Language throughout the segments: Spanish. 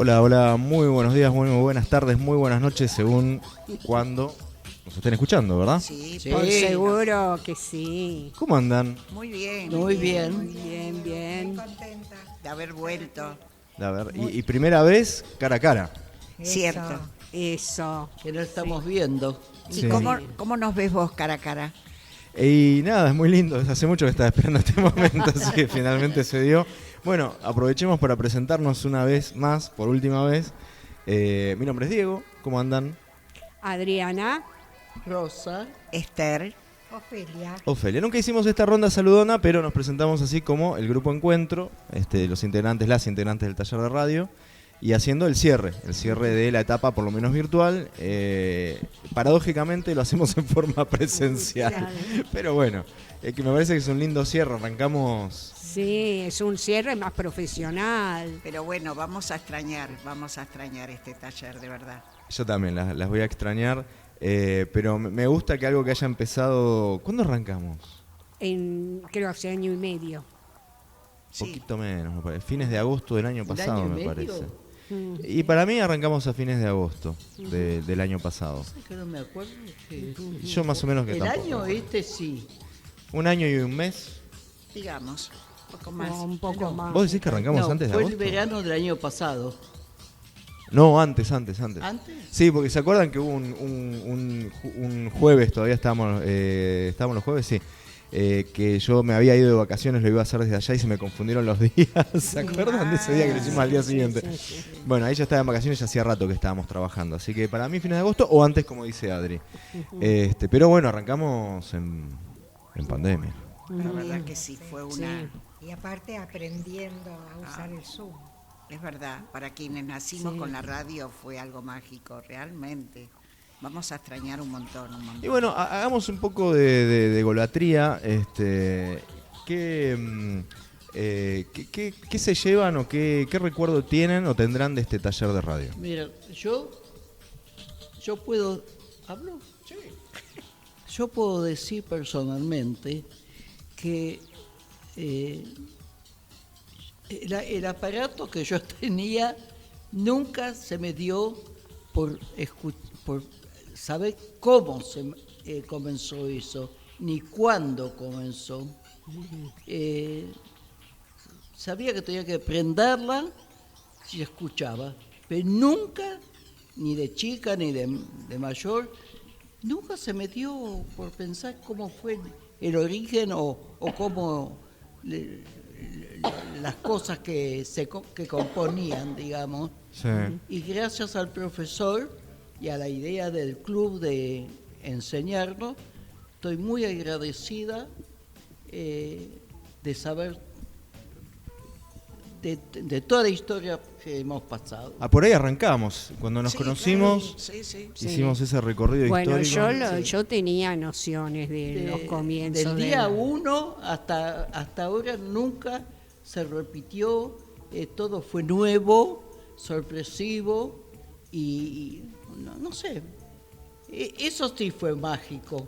Hola, hola, muy buenos días, muy buenas tardes, muy buenas noches, según cuando nos estén escuchando, ¿verdad? Sí, Sí. por Seguro que sí. ¿Cómo andan? Muy bien. Muy bien. Muy bien, bien. Contenta. De haber vuelto. A ver, y primera vez cara a cara. Cierto. Eso. Que no estamos viendo. ¿Y Sí. cómo nos ves vos cara a cara? Y nada, es muy lindo, hace mucho que estaba esperando este momento, así que finalmente se dio. Bueno, aprovechemos para presentarnos una vez más, por última vez. Mi nombre es Diego, ¿cómo andan? Adriana. Rosa. Esther. Ofelia. Ofelia, nunca hicimos esta ronda saludona, pero nos presentamos así como el Grupo Encuentro, las integrantes del taller de radio, y haciendo el cierre de la etapa por lo menos virtual. Paradójicamente lo hacemos en forma presencial, Claro. pero bueno, que me parece que es un lindo cierre, arrancamos. Sí, es un cierre más profesional. Pero bueno, vamos a extrañar este taller, de verdad. Yo también las voy a extrañar, pero me gusta que algo que haya empezado. ¿Cuándo arrancamos? Creo hace año y medio. Sí. Poquito menos, me parece. Fines de agosto del año ¿Un pasado, año y me medio? parece. Y para mí arrancamos a fines de agosto del año pasado. Es que no me acuerdo. Yo más o menos que El tampoco. año este sí. Un año y un mes. Digamos, un poco más. No, un poco No. más. ¿Vos decís que arrancamos No, antes de fue agosto? el verano del año pasado. No, antes. ¿Antes? Sí, porque se acuerdan que hubo un jueves, todavía estábamos los jueves, sí. Que yo me había ido de vacaciones, lo iba a hacer desde allá y se me confundieron los días. ¿Se acuerdan de ese día que lo hicimos al día siguiente? Sí. Bueno, ahí ya estaba en vacaciones, ya hacía rato que estábamos trabajando. Así que para mí fines de agosto o antes, como dice Adri. Pero bueno, arrancamos en pandemia. La verdad que sí, fue una... Y aparte aprendiendo a usar el Zoom. Es verdad, para quienes nacimos Sí. con la radio fue algo mágico, realmente. Vamos a extrañar un montón. Y bueno, hagamos un poco de golatría. ¿Qué se llevan o qué recuerdo tienen o tendrán de este taller de radio? Mira, yo puedo... ¿Hablo? Sí. Yo puedo decir personalmente que el aparato que yo tenía nunca se me dio por saber cómo comenzó eso, ni cuándo comenzó. Sabía que tenía que prenderla y escuchaba, pero nunca, ni de chica ni de mayor, nunca se me dio por pensar cómo fue el origen o cómo las cosas que componían, digamos. Sí. Y gracias al profesor y a la idea del club de enseñarnos, estoy muy agradecida de saber de toda la historia que hemos pasado. Por ahí arrancamos. Cuando nos Sí, conocimos, claro, sí. hicimos ese recorrido Bueno, histórico. yo tenía nociones de los comienzos. Del día 1 hasta ahora nunca se repitió, todo fue nuevo, sorpresivo y no sé, eso sí fue mágico.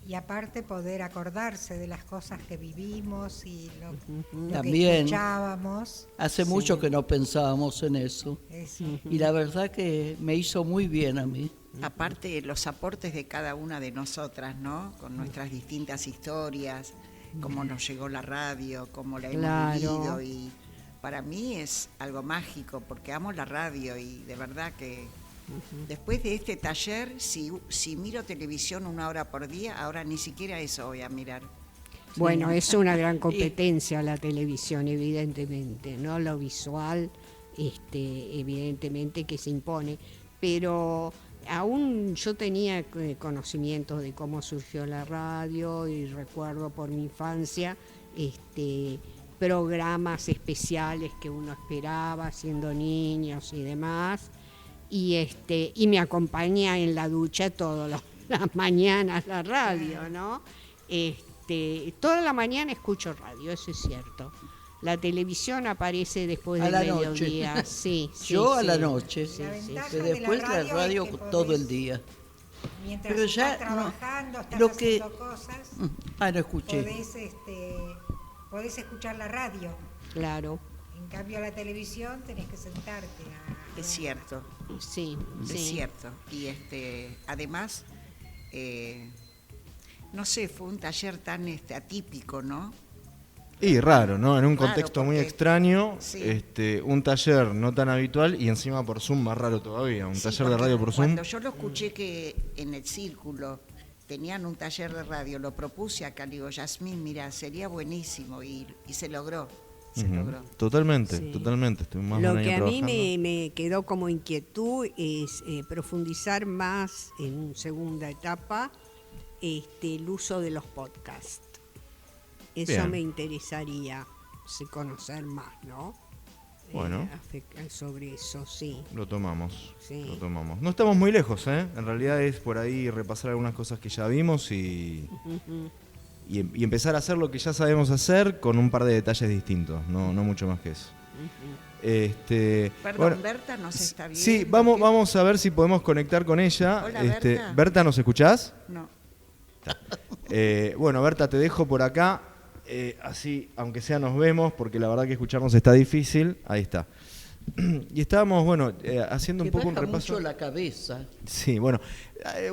Y aparte poder acordarse de las cosas que vivimos y lo que También. escuchábamos. Hace mucho que no pensábamos en eso Es- y la verdad que me hizo muy bien a mí. Aparte, los aportes de cada una de nosotras, ¿no? Con nuestras distintas historias, cómo nos llegó la radio, cómo la hemos Claro. vivido. Y para mí es algo mágico, porque amo la radio y de verdad que después de este taller, si miro televisión 1 hora por día, ahora ni siquiera eso voy a mirar. Bueno, es una gran competencia la televisión, evidentemente, ¿no? Lo visual, evidentemente que se impone, pero aún yo tenía conocimientos de cómo surgió la radio y recuerdo por mi infancia programas especiales que uno esperaba siendo niños y demás, y me acompaña en la ducha todas las mañanas la radio, ¿no? Toda la mañana escucho radio, eso es cierto. La televisión aparece después A del la noche. mediodía. Sí, Yo a sí. la noche, Sí, La sí, ventaja sí. que de la después la radio radio es que podés- todo el día. Mientras Pero ya estás trabajando, estás lo que- haciendo cosas, No escuché. podés escuchar la radio. Claro. En cambio, la televisión tenés que sentarte a Es cierto, Sí, es sí. cierto. Y además, no sé, fue un taller tan atípico, ¿no? Y raro, ¿no? En un Raro, contexto muy porque- extraño, sí. un taller no tan habitual y encima por Zoom más raro todavía, un Sí, taller de porque radio por Zoom. Cuando yo lo escuché que en el círculo tenían un taller de radio, lo propuse acá, le digo, Yasmín, mira, sería buenísimo y se logró, se Ujú. logró. Totalmente, Sí. totalmente. Estuvimos más de Lo un año que a mí trabajando. me quedó como inquietud es profundizar más en segunda etapa el uso de los podcasts. Eso Bien. me interesaría conocer más, ¿no? Bueno. Sobre eso, sí. Lo tomamos, Sí. lo tomamos. No estamos muy lejos, ¿eh? En realidad es por ahí repasar algunas cosas que ya vimos y empezar a hacer lo que ya sabemos hacer con un par de detalles distintos, no mucho más que eso. Perdón, Bueno, Berta nos está viendo. sí, vamos a ver si podemos conectar con ella. Hola, Berta. Berta, ¿nos escuchás? No. Bueno, Berta, te dejo por acá. Así, aunque sea, nos vemos, porque la verdad que escucharnos está difícil. Ahí está. Y estábamos, bueno, haciendo un Que poco un baja repaso. mucho la cabeza. Sí, bueno.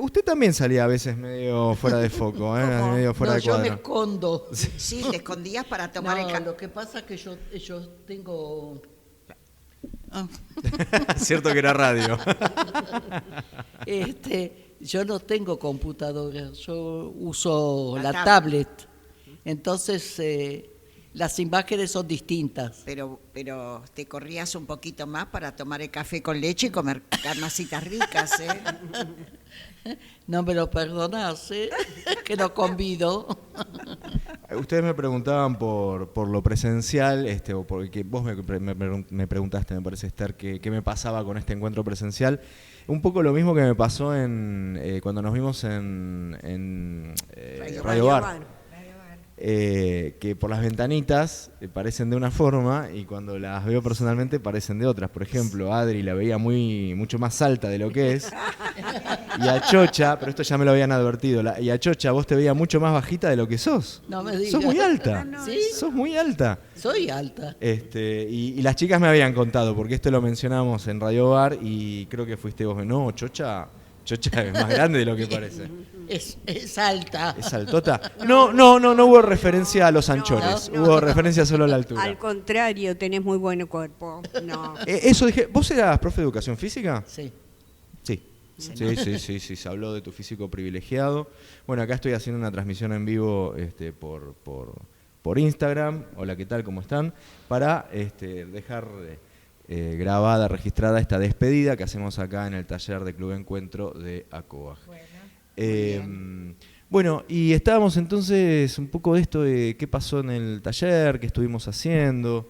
Usted también salía a veces medio fuera de foco, ¿eh? ¿Cómo? Medio fuera No, de yo me cuadro. escondo. Sí, te escondías para tomar el No, café. lo que pasa es que yo tengo... Ah, Cierto que era radio. yo no tengo computadora, yo uso La la tablet. Entonces, las imágenes son distintas. Pero te corrías un poquito más para tomar el café con leche y comer carnecitas ricas, ¿eh? No me lo perdonás, ¿eh? Que no convido. Ustedes me preguntaban por lo presencial, o porque vos me preguntaste, me parece, Esther, qué me pasaba con este encuentro presencial. Un poco lo mismo que me pasó cuando nos vimos en Radio Bar. Que por las ventanitas parecen de una forma y cuando las veo personalmente parecen de otras. Por ejemplo, Adri la veía mucho más alta de lo que es. Y a Chocha, pero esto ya me lo habían advertido, y a Chocha vos te veía mucho más bajita de lo que sos. No me digas. Sos muy alta. ¿Sí? Sos muy alta. Soy alta. Y las chicas me habían contado, porque esto lo mencionamos en Radio Bar y creo que fuiste vos. No, Chocha es más grande de lo que parece. Es alta. ¿Es altota? No hubo referencia a los anchores, No. hubo referencia solo a la altura. Al contrario, tenés muy buen cuerpo. No. Eso dije, ¿vos eras profe de educación física? Sí. Sí. Sí, se habló de tu físico privilegiado. Bueno, acá estoy haciendo una transmisión en vivo por Instagram. Hola, ¿qué tal? ¿Cómo están? Para dejar grabada, registrada esta despedida que hacemos acá en el taller de Club Encuentro de ACOAG. Bueno, y estábamos entonces un poco de esto de qué pasó en el taller, qué estuvimos haciendo.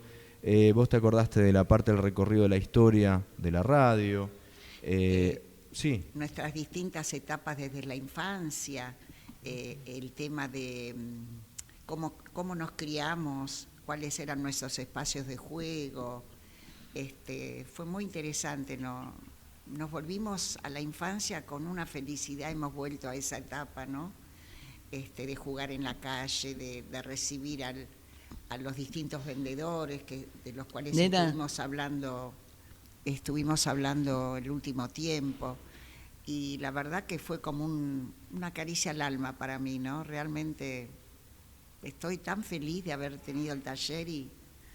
Vos te acordaste de la parte del recorrido de la historia de la radio. Sí. Nuestras distintas etapas desde la infancia, el tema de cómo nos criamos, cuáles eran nuestros espacios de juego. Fue muy interesante, ¿no? Nos volvimos a la infancia con una felicidad, hemos vuelto a esa etapa, ¿no? De jugar en la calle, de recibir a los distintos vendedores de los cuales Nena. estuvimos hablando el último tiempo. Y la verdad que fue como una caricia al alma para mí, ¿no? Realmente estoy tan feliz de haber tenido el taller y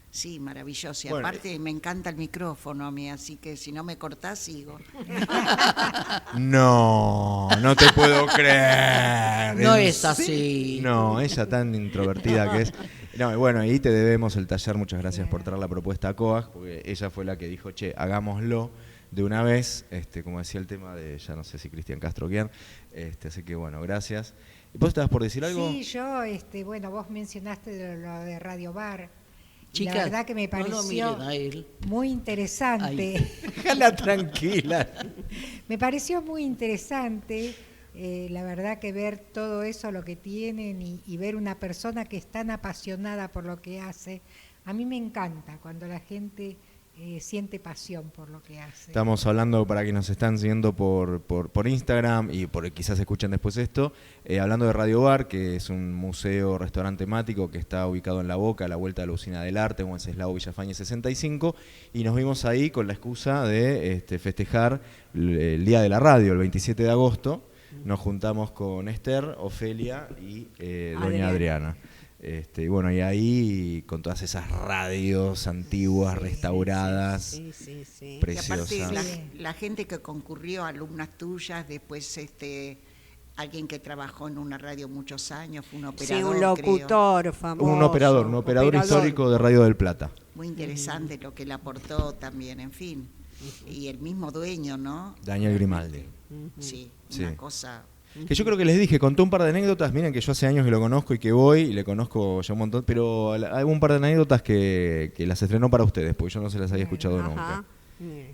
sí, maravilloso. Y Bueno, aparte me encanta el micrófono a mí, así que si no me cortás, sigo. No te puedo creer. No ¿En es así. serio? No, ella tan introvertida que es. No, y bueno, ahí te debemos el taller. Muchas gracias por traer la propuesta a COAG, porque ella fue la que dijo, che, hagámoslo de una vez, como decía el tema de, ya no sé si Cristian Castro quién, así que bueno, gracias. ¿Y vos estabas por decir algo? Sí, yo, bueno, vos mencionaste lo de Radio Bar. Chicas, La verdad que me no lo pareció miren a él. muy interesante. Déjala tranquila. Me pareció muy interesante, la verdad que ver todo eso, lo que tienen y ver una persona que es tan apasionada por lo que hace. A mí me encanta cuando la gente siente pasión por lo que hace. Estamos hablando, para quienes nos están siguiendo por Instagram y quizás escuchen después esto, hablando de Radio Bar, que es un museo restaurante temático que está ubicado en La Boca, a la vuelta de la Usina del Arte, en Wenceslao Villafañe 65, y nos vimos ahí con la excusa de festejar el Día de la Radio, el 27 de agosto. Nos juntamos con Esther, Ofelia y doña Adriana. Y bueno, y ahí con todas esas radios antiguas, restauradas, preciosas. Y aparte la gente que concurrió, alumnas tuyas, después alguien que trabajó en una radio muchos años, fue un operador. Sí, un locutor famoso. Un operador histórico de Radio del Plata. Muy interesante lo que le aportó también, en fin. Y el mismo dueño, ¿no? Daniel Grimaldi. Sí, una cosa... Que yo creo que les dije, contó un par de anécdotas, miren que yo hace años que lo conozco y que voy, y le conozco ya un montón, pero hay un par de anécdotas que las estrenó para ustedes, porque yo no se las había escuchado nunca.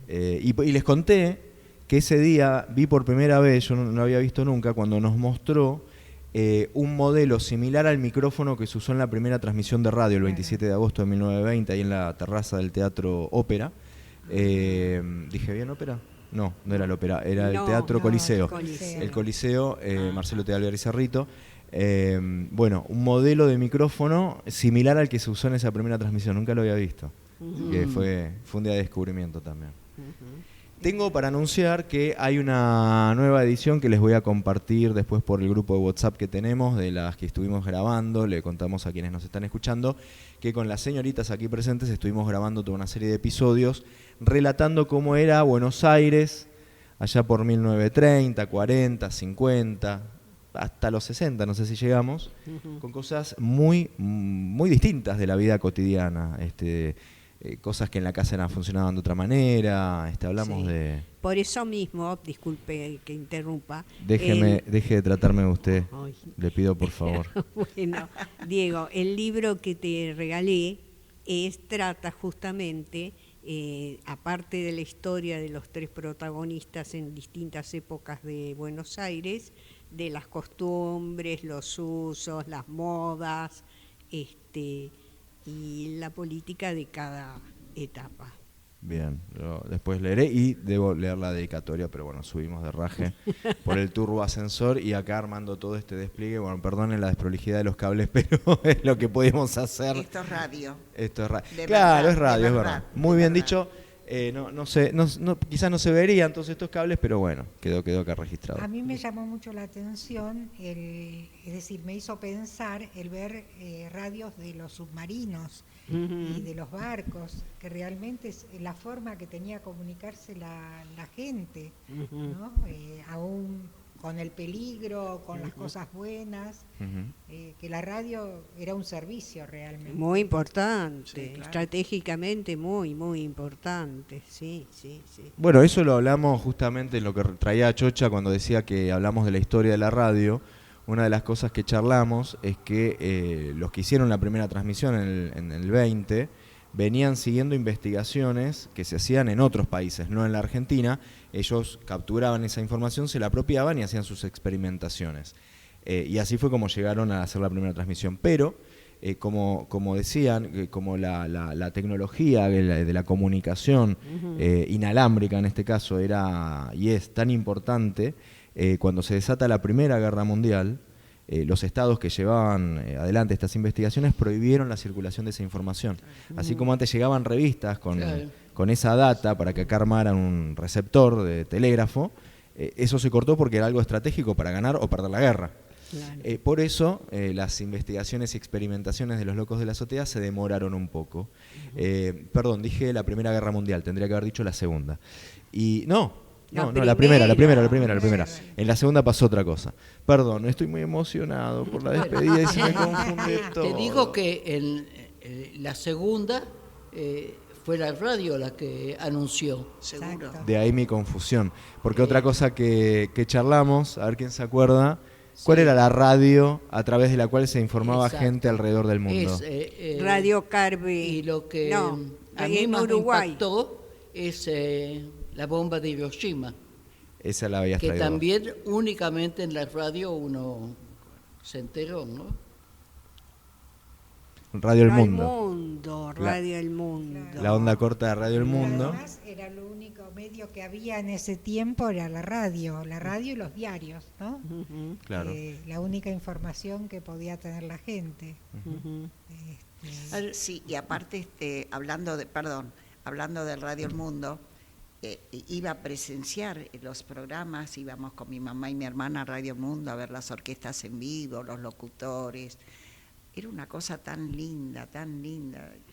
Y les conté que ese día vi por primera vez, yo no lo había visto nunca, cuando nos mostró un modelo similar al micrófono que se usó en la primera transmisión de radio el 27 de agosto de 1920, ahí en la terraza del Teatro Ópera. ¿Dije bien Ópera? No era el Ópera, era el Teatro Coliseo. El Coliseo, Marcelo T. Alvear y Cerrito. Bueno, un modelo de micrófono similar al que se usó en esa primera transmisión, nunca lo había visto. Que fue un día de descubrimiento también. Tengo para anunciar que hay una nueva edición que les voy a compartir después por el grupo de WhatsApp que tenemos, de las que estuvimos grabando. Le contamos a quienes nos están escuchando que con las señoritas aquí presentes estuvimos grabando toda una serie de episodios relatando cómo era Buenos Aires allá por 1930, 40, 50, hasta los 60, no sé si llegamos, con cosas muy, muy distintas de la vida cotidiana. Cosas que en la casa funcionaban de otra manera, hablamos de... Por eso mismo, disculpe que interrumpa. Deje de tratarme de usted, le pido por favor. Bueno, Diego, el libro que te regalé trata justamente, aparte de la historia de los tres protagonistas en distintas épocas de Buenos Aires, de las costumbres, los usos, las modas, y la política de cada etapa. Bien, después leeré y debo leer la dedicatoria, pero bueno, subimos de raje por el turbo ascensor y acá armando todo este despliegue. Bueno, perdonen la desprolijidad de los cables, pero es lo que podemos hacer. Esto es radio. Claro, verdad, es radio, es verdad, verdad. Muy bien verdad. dicho. Quizás no se verían todos estos cables, pero bueno, quedó acá registrado. A mí me llamó mucho la atención, es decir, me hizo pensar el ver radios de los submarinos y de los barcos, que realmente es la forma que tenía de comunicarse la gente, ¿no? Aún con el peligro, con las cosas buenas, que la radio era un servicio realmente. Muy importante, Sí, claro. estratégicamente muy, muy importante, sí. Bueno, eso lo hablamos justamente en lo que traía Chocha cuando decía que hablamos de la historia de la radio. Una de las cosas que charlamos es que los que hicieron la primera transmisión en el 20 venían siguiendo investigaciones que se hacían en otros países, no en la Argentina. Ellos capturaban esa información, se la apropiaban y hacían sus experimentaciones. Y así fue como llegaron a hacer la primera transmisión. Pero, como decían, como la tecnología de la comunicación inalámbrica en este caso era y es tan importante, cuando se desata la Primera Guerra Mundial, los estados que llevaban adelante estas investigaciones prohibieron la circulación de esa información. Así como antes llegaban revistas con esa data para que acá armaran un receptor de telégrafo, eso se cortó porque era algo estratégico para ganar o perder la guerra. Claro. Por eso las investigaciones y experimentaciones de los locos de la azotea se demoraron un poco. Perdón, dije la Primera Guerra Mundial, tendría que haber dicho la Segunda. Y la primera. En la segunda pasó otra cosa. Perdón, estoy muy emocionado por la despedida y se me confunde todo. Te digo que en la segunda fue la radio la que anunció. Seguro. De ahí mi confusión. Porque otra cosa que charlamos, a ver quién se acuerda, ¿cuál era la radio a través de la cual se informaba gente alrededor del mundo? Radio Carve. Y lo que a mí en más me Uruguay impactó es la bomba de Hiroshima. Esa la habías Que traído. también únicamente en la radio uno se enteró, ¿no? Radio El El Mundo. Mundo, Radio El Mundo. La onda corta de Radio El Y Mundo. además era lo único medio que había en ese tiempo, era la radio y los diarios, ¿no? Ujú, Claro. La única información que podía tener la gente. ujú. Sí, y aparte, hablando del Radio El Mundo, iba a presenciar los programas, íbamos con mi mamá y mi hermana a Radio El Mundo a ver las orquestas en vivo, los locutores. Era una cosa tan linda,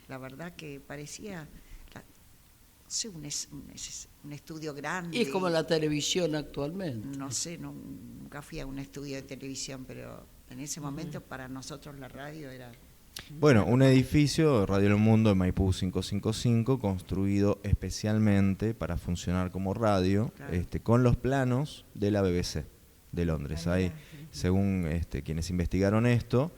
la verdad que parecía, no sé, un estudio grande. Y es como la televisión actualmente. No sé, nunca fui a un estudio de televisión, pero en ese momento para nosotros la radio era... Bueno, un edificio, Radio El Mundo de Maipú 555, construido especialmente para funcionar como radio, Claro. con los planos de la BBC de Londres. Ahí, según quienes investigaron esto,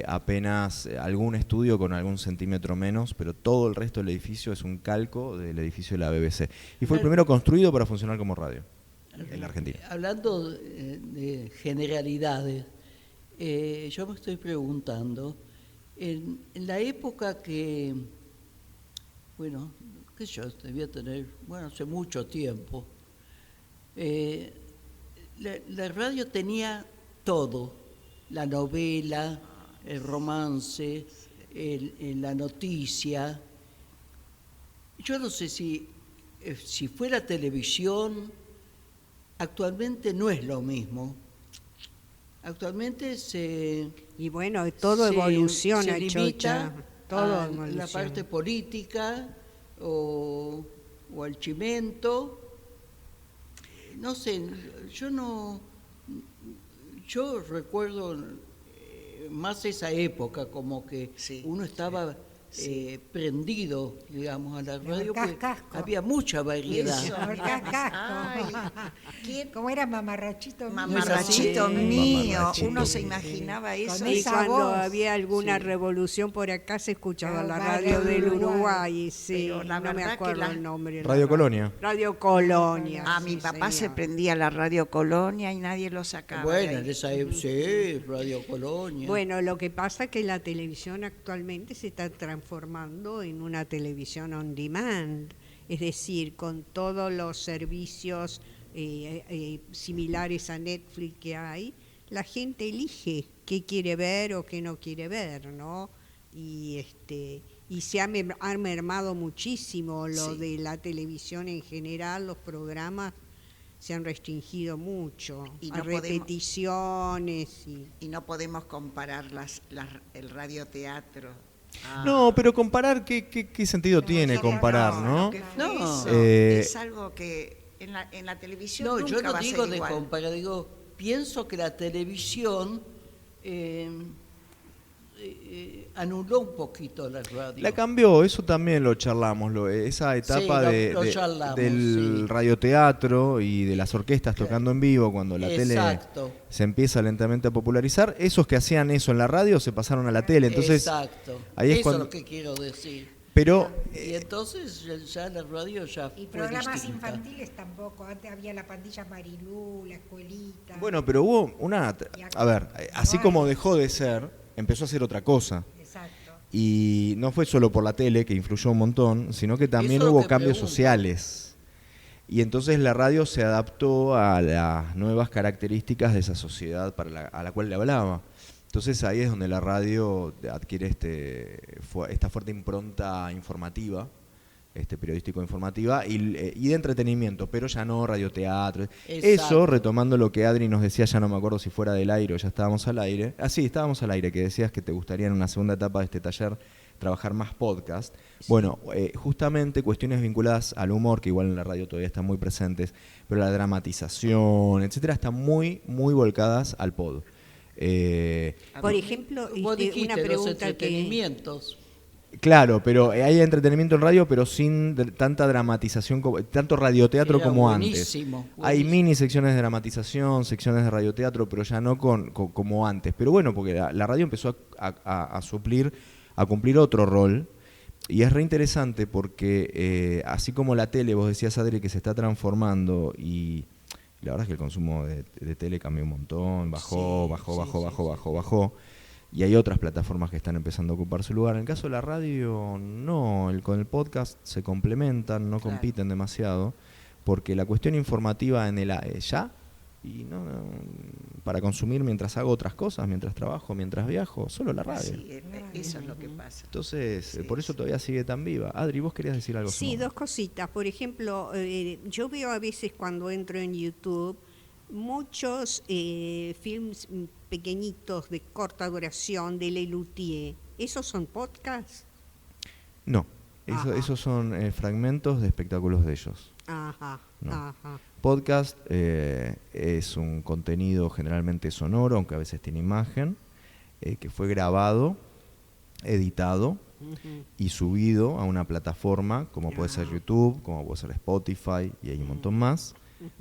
apenas algún estudio con algún centímetro menos, pero todo el resto del edificio es un calco del edificio de la BBC. Y fue el primero construido para funcionar como radio en la Argentina. Hablando de generalidades, yo me estoy preguntando, en la época que, bueno, qué sé yo, debía tener, bueno, hace mucho tiempo, la radio tenía todo, la novela, el romance, la noticia. Yo no sé si fuera televisión, actualmente no es lo mismo. Actualmente Y bueno, todo evoluciona, se limita Chocha. Todo a evoluciona. la parte política o al chimento. No sé, yo recuerdo más esa época, como que Sí, uno estaba prendido, digamos, a la radio, porque casco. había mucha variedad. Eso. Por casco. Ay, ¿quién? ¿Cómo era mamarrachito? Mamarrachito Sí. mío, Mamarrachito. uno se imaginaba eso. Con Y esa cuando voz. había alguna Sí. revolución por acá se escuchaba Claro, la Radio radio del Uruguay. Uruguay, sí, Pero la no me verdad que acuerdo la- el nombre. de la Radio Colonia. Radio Colonia. A sí, mi papá se señor. prendía la radio Colonia y nadie lo sacaba. de Bueno, ahí. en esa época, sí, Radio Colonia. Bueno, lo que pasa es que la televisión actualmente se está transformando en una televisión on demand, es decir, con todos los servicios similares a Netflix que hay, la gente elige qué quiere ver o qué no quiere ver, ¿no? Y se ha mermado muchísimo lo Sí. de la televisión en general, los programas se han restringido mucho Y a no podemos- repeticiones y Y no podemos comparar el radioteatro. No, pero comparar, ¿qué sentido tiene Lo comparar, no? Lo que fue No. eso Eh, es algo que en la televisión No, nunca yo no va a digo ser de igual. comparar, digo, pienso que la televisión anuló un poquito la radio. La cambió, eso también lo charlamos, esa etapa Sí, lo charlamos, del sí. radioteatro y de las orquestas tocando en vivo, cuando la tele Exacto. se empieza lentamente a popularizar, esos que hacían eso en la radio se pasaron a la tele, entonces Exacto. ahí es Eso cuando- es lo que quiero decir. pero Y entonces ya la radio ya Y fue programas distinta. infantiles tampoco. Antes había la pandilla Marilú, la escuelita. bueno, pero hubo a ver, así como dejó de ser, empezó a hacer otra cosa. Exacto. Y no fue solo por la tele, que influyó un montón, sino que también Eso es lo hubo que cambios pregunto. sociales. Y entonces la radio se adaptó a las nuevas características de esa sociedad a la cual le hablaba. Entonces ahí es donde la radio adquiere esta fuerte impronta informativa, periodístico informativa y de entretenimiento, pero ya no radioteatro. Exacto. Eso, retomando lo que Adri nos decía, ya no me acuerdo si fuera del aire o ya estábamos al aire. Sí, estábamos al aire, que decías que te gustaría en una segunda etapa de este taller trabajar más podcast. Bueno, justamente cuestiones vinculadas al humor, que igual en la radio todavía están muy presentes, pero la dramatización, etcétera, están muy, muy volcadas al pod. por ejemplo, Vos dijiste una los pregunta que entretenimientos. Claro, pero hay entretenimiento en radio, pero sin tanta dramatización, tanto radioteatro Era como buenísimo, antes. buenísimo. Hay mini secciones de dramatización, secciones de radioteatro, pero ya no como antes. Pero bueno, porque la radio empezó a suplir, a cumplir otro rol. Y es re interesante porque así como la tele, vos decías, Adri, que se está transformando y la verdad es que el consumo de tele cambió un montón, bajó. y hay otras plataformas que están empezando a ocupar su lugar. En el caso de la radio, no, con el podcast se complementan, no Claro. compiten demasiado, porque la cuestión informativa en el ya, y para consumir mientras hago otras cosas, mientras trabajo, mientras viajo, solo la radio. Sí, eso es lo que pasa. Entonces, Sí, por eso sí. todavía sigue tan viva. Adri, vos querías decir algo. Sí, Simón? dos cositas. Por ejemplo, yo veo a veces cuando entro en YouTube muchos films pequeñitos de corta duración de Lelutier. ¿Esos son podcasts? No, Ajá. esos son fragmentos de espectáculos de ellos. Ajá, No. ajá. Podcast es un contenido generalmente sonoro, aunque a veces tiene imagen, que fue grabado, editado Ujú. y subido a una plataforma como puede ser Ah. YouTube, como puede ser Spotify y hay un montón más,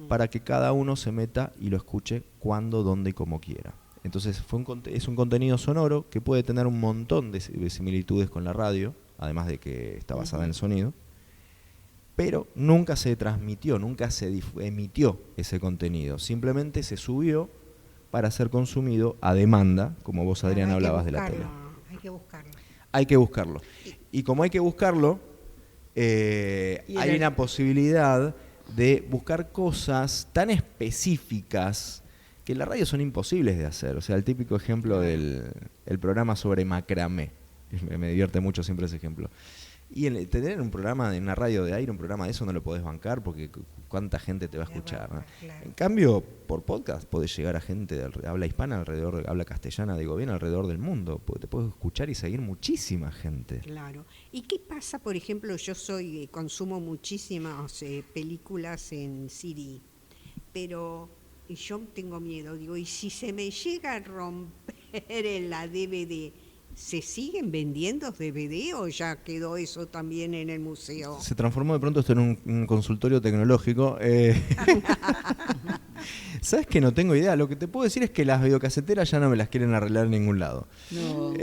para que cada uno se meta y lo escuche cuando, dónde y como quiera. Entonces es un contenido sonoro que puede tener un montón de similitudes con la radio, además de que está basada en el sonido, pero nunca se transmitió, nunca se emitió ese contenido, simplemente se subió para ser consumido a demanda, como vos, Adrián, Hay que hablabas de la buscarlo, tele. Hay que buscarlo. Hay que buscarlo. Y como hay que buscarlo, Y hay el- una posibilidad de buscar cosas tan específicas que en la radio son imposibles de hacer. O sea, el típico ejemplo del el programa sobre macramé. Me divierte mucho siempre ese ejemplo. Y tener un programa de una radio de aire, un programa de eso no lo podés bancar porque cuánta gente te va a Es escuchar, ¿no? verdad, claro. En cambio, por podcast podés llegar a gente de habla hispana alrededor, habla castellana, digo bien, alrededor del mundo. Te puedes escuchar y seguir muchísima gente. Claro. ¿Y qué pasa, por ejemplo, yo consumo muchísimas películas en CD, pero yo tengo miedo, digo, ¿y si se me llega a romper en la DVD, se siguen vendiendo DVD o ya quedó eso también en el museo? Se transformó de pronto esto en un consultorio tecnológico. ¿Sabes que no tengo idea? Lo que te puedo decir es que las videocaseteras ya no me las quieren arreglar en ningún lado. No.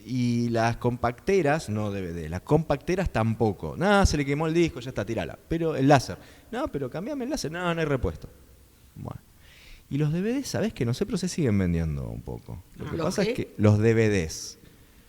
Y las compacteras, no DVD, las compacteras tampoco. Nada, se le quemó el disco, ya está, tirala. Pero el láser. No, pero cambiame el láser. No, no hay repuesto. Bueno. Y los DVDs, ¿sabes que no sé, pero se siguen vendiendo un poco? Lo que ¿Los pasa qué? es que los DVDs.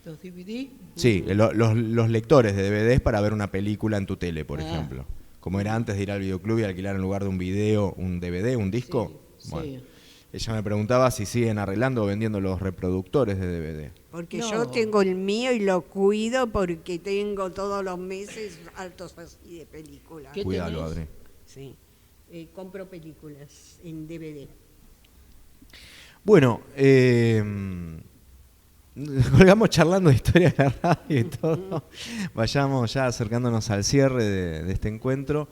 ¿Los DVD? Sí, los lectores de DVDs para ver una película en tu tele, por Ah. ejemplo. Como era antes de ir al videoclub y alquilar en lugar de un video, un DVD, un disco. Sí, Bueno, sí. ella me preguntaba si siguen arreglando o vendiendo los reproductores de DVD. Porque No. yo tengo el mío y lo cuido porque tengo todos los meses altos así de películas. ¿Qué Cuídalo, tenés? Adri. Sí. Compro películas en DVD. Bueno, colgamos charlando de historia de la radio y todo. Vayamos ya acercándonos al cierre de este encuentro.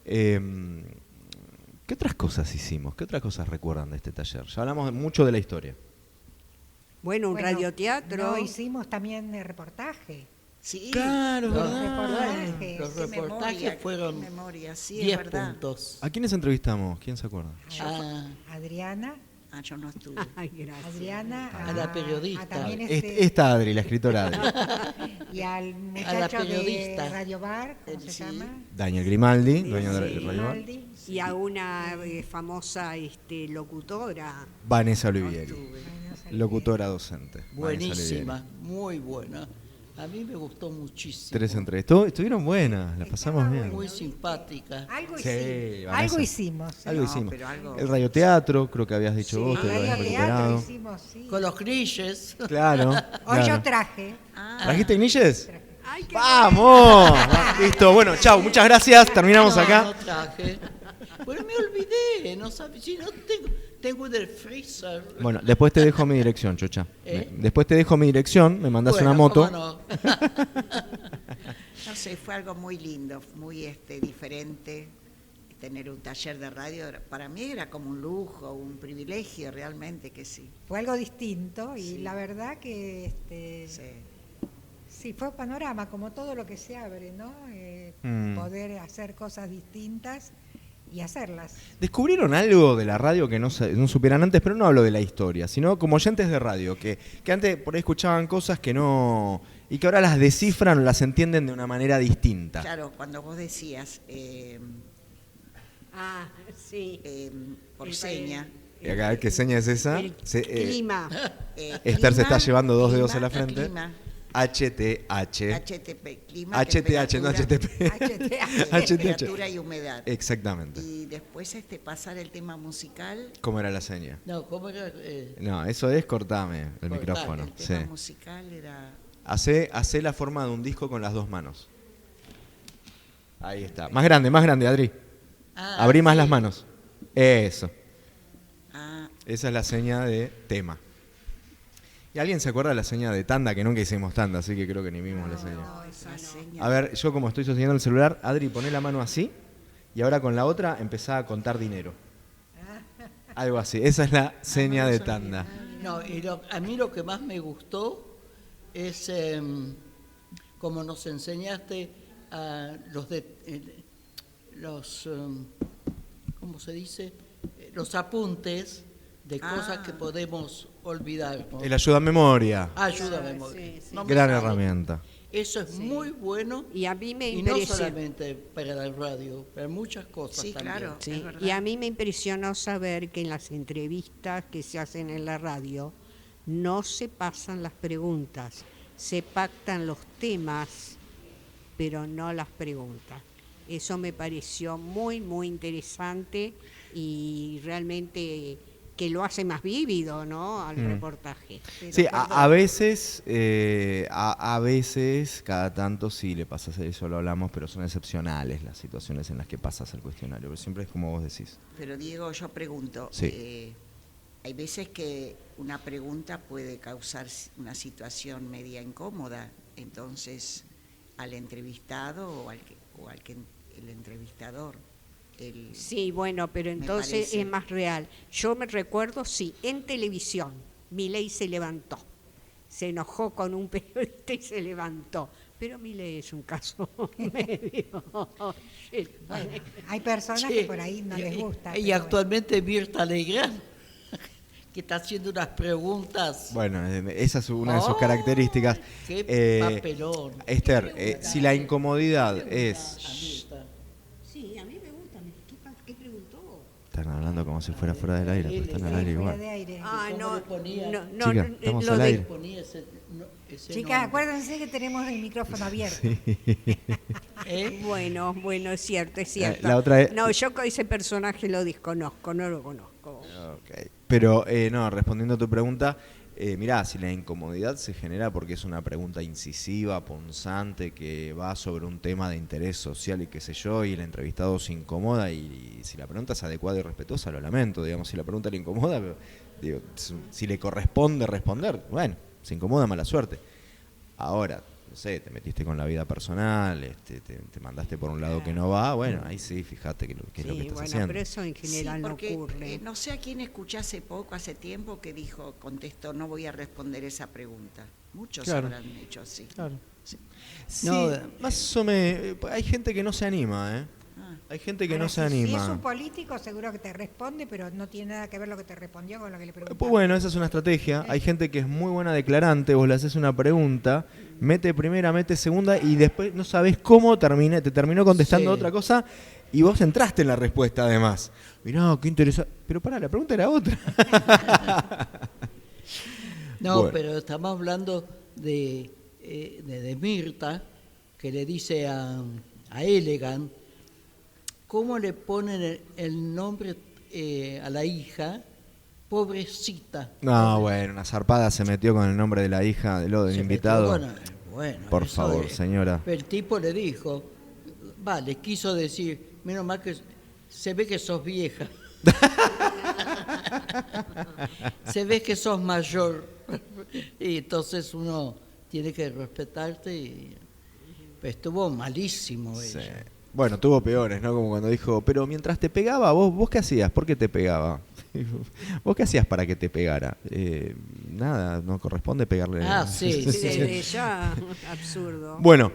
¿Qué otras cosas hicimos? ¿Qué otras cosas recuerdan de este taller? Ya hablamos mucho de la historia. Bueno, un Bueno, radioteatro. No, hicimos también reportaje. Sí. Claro, Los ¿verdad? reportajes. Los Qué reportajes memoria, fueron qué memoria, sí, 10 es verdad. puntos. ¿A quiénes entrevistamos? ¿Quién se acuerda? Ah, Adriana, Ah, yo no estuve. Ay, gracias. Adriana, A la periodista. también Esta Adri, la escritora Adri. y al muchacho de periodista. Radio Bar, ¿cómo se Sí. llama? Daniel Grimaldi, dueño de Sí, Radio Bar. Grimaldi. Y a una famosa locutora. Vanessa No Olivieri, estuve. Bueno, no sé. locutora docente. Vanessa buenísima, Olivieri. muy buena. A mí me gustó muchísimo. 3 entrevistas. Estuvieron buenas, la pasamos Estaba bien. Muy simpática. Algo Sí, hicimos. Vanessa. Algo hicimos. ¿sí? Algo No, hicimos. pero algo- El radioteatro, creo que habías dicho Sí, vos, que lo habías Radioteatro recuperado. hicimos, sí. Con los grilles. Claro. Hoy yo claro. traje. Ah, ¿Trajiste Niches? Ay, qué ¡Vamos! Listo, bueno, chao, muchas gracias. Terminamos No, acá. no traje. Bueno, me olvidé, no sabía, si no tengo en el freezer. Bueno, después te dejo mi dirección, Chocha. ¿Eh? Después te dejo mi dirección, me mandás Bueno, una moto. cómo no. no sé, fue algo muy lindo, muy diferente. Tener un taller de radio, para mí era como un lujo, un privilegio realmente que sí. Fue algo distinto y Sí. la verdad que Sí. sí, fue panorama, como todo lo que se abre, ¿no? Poder hacer cosas distintas y hacerlas. ¿Descubrieron algo de la radio que no supieran antes? Pero no hablo de la historia, sino como oyentes de radio, que antes por ahí escuchaban cosas que no... y que ahora las descifran o las entienden de una manera distinta. Claro, cuando vos decías Ah, sí. por El seña, Y acá, ¿qué seña es esa? El Se- clima. Esther se está llevando dos dedos a la clima, frente. clima, HTH. HTP, clima, HTH, no temperatura, HTP. temperatura y humedad. Exactamente. Y después pasar el tema musical. ¿Cómo era la seña? No, ¿cómo era? No, eso es cortame el Cortame. micrófono. El Sí. tema musical era. Hacé la forma de un disco con las dos manos. Ahí está. Más grande, Adri. Abrí más sí. las manos. Eso. Ah, Esa es la seña de tema. ¿Y alguien se acuerda de la seña de tanda? Que nunca hicimos tanda, así que creo que ni vimos la seña. esa seña. A ver, yo como estoy sosteniendo el celular, Adri, poné la mano así y ahora con la otra empezá a contar dinero. Algo así. Esa es la seña de tanda. No, y a mí lo que más me gustó es como nos enseñaste a ¿cómo se dice? Los apuntes de cosas que podemos olvidar. ¿no? El ayuda a memoria. Ayúdame. Sí, sí. No me Gran sale. herramienta. Eso es muy bueno. Y a mí me Y no impresionó. solamente para la radio, para muchas cosas Sí, también. claro. Sí, Es verdad. y a mí me impresionó saber que en las entrevistas que se hacen en la radio no se pasan las preguntas, se pactan los temas, pero no las preguntas. Eso me pareció muy, muy interesante y realmente que lo hace más vívido, ¿no? Al reportaje. Pero Sí, perdón, a veces, a veces, cada tanto sí le pasa eso, lo hablamos, pero son excepcionales las situaciones en las que pasas el cuestionario. Pero siempre es como vos decís. Pero Diego, yo pregunto, Sí. hay veces que una pregunta puede causar una situación media incómoda, entonces al entrevistado o al que el entrevistador, Sí, bueno, pero entonces parece. es más real. Yo me recuerdo, sí, en televisión, Milei se levantó, se enojó con un periodista y se levantó. Pero Milei es un caso medio. Hay personas Sí, que por ahí no les gusta. Y pero actualmente Mirta Legrand, que está haciendo unas preguntas. Bueno, esa es una de sus ¡Oh! características. ¡Qué papelón! Esther, si la incomodidad A es... Mirta. Sí, a mí me gusta. ¿Qué preguntó? Están hablando como si fuera fuera del aire, pero están al bueno, aire fuera igual. de aire. Ah, ¿Cómo no, le ponía? no, Chica, no, estamos lo al de- aire. Ponía ese Chicas, nombre. acuérdense que tenemos el micrófono abierto. ¿Eh? Bueno, es cierto, es cierto. La otra es- No, yo con ese personaje lo desconozco, no lo conozco. Ok. Pero, no, respondiendo a tu pregunta, mirá, si la incomodidad se genera porque es una pregunta incisiva, punzante, que va sobre un tema de interés social y qué sé yo, y el entrevistado se incomoda, y si la pregunta es adecuada y respetuosa, lo lamento, digamos, si la pregunta le incomoda, pero, digo, si le corresponde responder, bueno, se incomoda, mala suerte. Ahora, no sé, te metiste con la vida personal, te mandaste por un lado que no va, bueno, ahí sí, fíjate qué es lo que Sí, estás bueno, haciendo. pero eso en general sí, no porque, ocurre. no sé a quién escuché hace poco, hace tiempo, que contestó, no voy a responder esa pregunta. Muchos Claro. habrán hecho así. Claro. Sí. Sí, No, más o menos. Hay gente que no se anima, ¿eh? Ah. Hay gente que Ahora, no se si es un anima. político, seguro que te responde, pero no tiene nada que ver lo que te respondió con lo que le preguntaste. Pues bueno, esa es una estrategia. Hay gente que es muy buena declarante, vos le haces una pregunta, mete primera, mete segunda y después no sabés cómo te terminó contestando Sí. otra cosa y vos entraste en la respuesta además. Mirá, qué interesante. Pero pará, la pregunta era otra. No, Bueno. pero estamos hablando de Mirta, que le dice a Elegant cómo le ponen el nombre a la hija, pobrecita. No, bueno, una zarpada se metió con el nombre de la hija del Se invitado. metió bueno, Por eso favor, es. señora. El tipo le dijo, vale, quiso decir, menos mal que se ve que sos vieja. Se ve que sos mayor. Y entonces uno tiene que respetarte. Pues estuvo malísimo Sí. ella. Bueno, tuvo peores, ¿no? Como cuando dijo, pero mientras te pegaba, ¿vos qué hacías? ¿Por qué te pegaba? ¿Vos qué hacías para que te pegara? Nada, no corresponde pegarle. Ah, sí, Sí, sí. desde ya, absurdo. Bueno,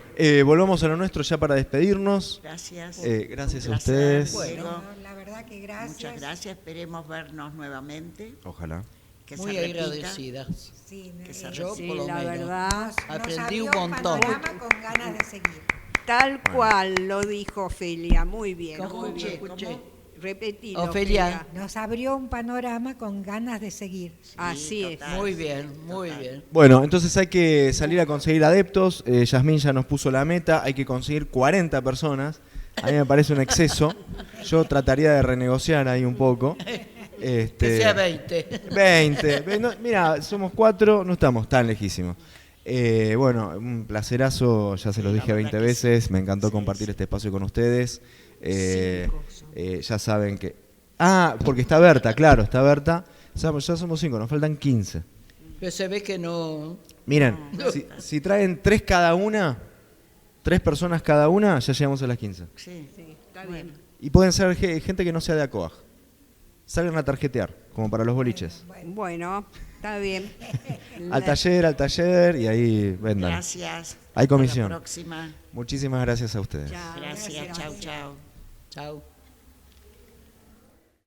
volvamos a lo nuestro ya para despedirnos. Gracias. Gracias Un a placer, ustedes. Diego. Bueno, la verdad que gracias. Muchas gracias. Esperemos vernos nuevamente. Ojalá. Que Muy se repita. agradecida. Sí, Que se Yo, Sí, por lo la menos. verdad, Aprendí abrió un montón. panorama con ganas de seguir. tal cual lo dijo Ofelia. Muy bien, ¿Cómo? muy bien. Escuché. repetilo. Ofelia. Pera. Nos abrió un panorama con ganas de seguir. Así es. total. Muy bien, muy bien. Bueno, entonces hay que salir a conseguir adeptos. Yasmín ya nos puso la meta. Hay que conseguir 40 personas. A mí me parece un exceso. Yo trataría de renegociar ahí un poco. Que sea 20. 20. No, mira, somos 4, no estamos tan lejísimos. Bueno, un placerazo, ya se los Sí, dije la 20 verdad que veces. sí. Me encantó Sí, compartir sí. este espacio con ustedes. Cinco son. Ya saben que... Ah, porque está Berta, claro, está Berta. Ya somos 5, nos faltan 15. Pero se ve que no. Miren, si traen 3 cada una, 3 personas cada una, ya llegamos a las 15. Sí. Sí, está bien. Y pueden ser gente que no sea de ACOAG. Salgan a tarjetear, como para los boliches. Bueno, está bien. Al taller, y ahí vendan. Gracias. Hay comisión. Hasta la próxima. Muchísimas gracias a ustedes. Chao, Gracias. Chao, chao. Chao.